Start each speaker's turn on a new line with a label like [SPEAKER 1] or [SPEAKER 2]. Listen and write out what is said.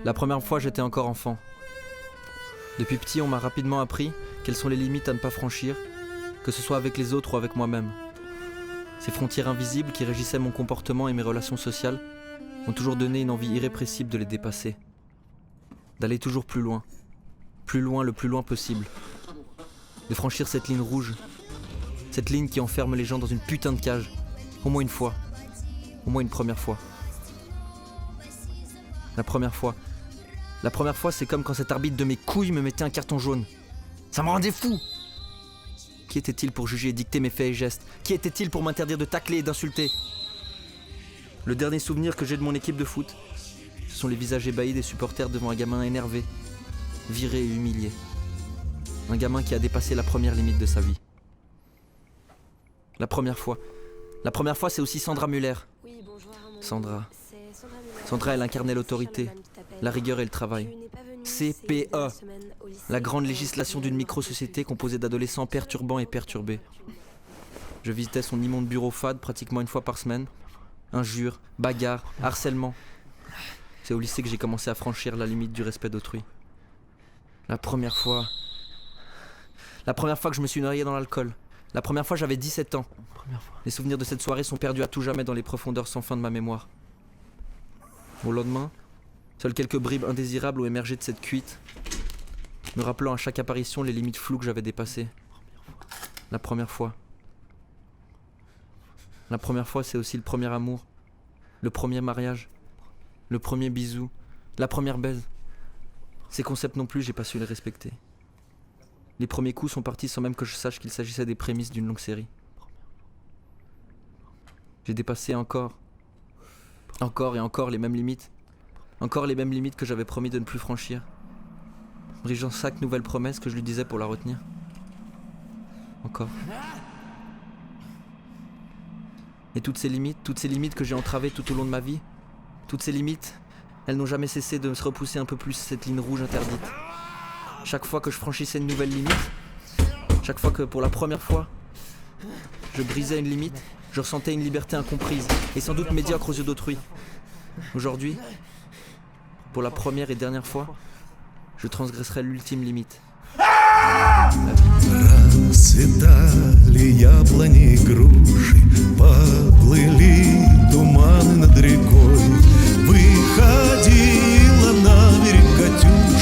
[SPEAKER 1] La première fois, j'étais encore enfant. Depuis petit, on m'a rapidement appris quelles sont les limites à ne pas franchir, que ce soit avec les autres ou avec moi-même. Ces frontières invisibles qui régissaient mon comportement et mes relations sociales m'ont toujours donné une envie irrépressible de les dépasser. D'aller toujours plus loin le plus loin possible. De franchir cette ligne rouge, cette ligne qui enferme les gens dans une putain de cage, au moins une fois, au moins une première fois. La première fois, c'est comme quand cet arbitre de mes couilles me mettait un carton jaune. Ça me rendait fou. Qui était-il pour juger et dicter mes faits et gestes? Qui était-il pour m'interdire de tacler et d'insulter? Le dernier souvenir que j'ai de mon équipe de foot, ce sont les visages ébahis des supporters devant un gamin énervé, viré et humilié. Un gamin qui a dépassé la première limite de sa vie. La première fois, c'est aussi Sandra Muller. Sandra, elle incarnait l'autorité, la rigueur et le travail. CPE, la grande législation d'une micro-société composée d'adolescents perturbants et perturbés. Je visitais son immonde bureau fade pratiquement une fois par semaine. Injures, bagarres, harcèlement. C'est au lycée que j'ai commencé à franchir la limite du respect d'autrui. La première fois que je me suis noyé dans l'alcool. La première fois, j'avais 17 ans. Les souvenirs de cette soirée sont perdus à tout jamais dans les profondeurs sans fin de ma mémoire. Au lendemain, seules quelques bribes indésirables ont émergé de cette cuite, me rappelant à chaque apparition les limites floues que j'avais dépassées. La première fois, c'est aussi le premier amour, le premier mariage, le premier bisou, la première baise. Ces concepts non plus, j'ai pas su les respecter. Les premiers coups sont partis sans même que je sache qu'il s'agissait des prémices d'une longue série. J'ai dépassé encore et encore les mêmes limites. Encore les mêmes limites que j'avais promis de ne plus franchir. Brisant chaque nouvelle promesse que je lui disais pour la retenir. Encore. Et toutes ces limites que j'ai entravées tout au long de ma vie, toutes ces limites, elles n'ont jamais cessé de se repousser un peu plus cette ligne rouge interdite. Chaque fois que je franchissais une nouvelle limite, chaque fois que pour la première fois, je brisais une limite, je ressentais une liberté incomprise et sans doute médiocre aux yeux d'autrui. Aujourd'hui, pour la première et dernière fois, je transgresserai l'ultime limite.
[SPEAKER 2] Расцветали яблони и груши, поплыли туманы над рекой. Выходила на берег Катюша.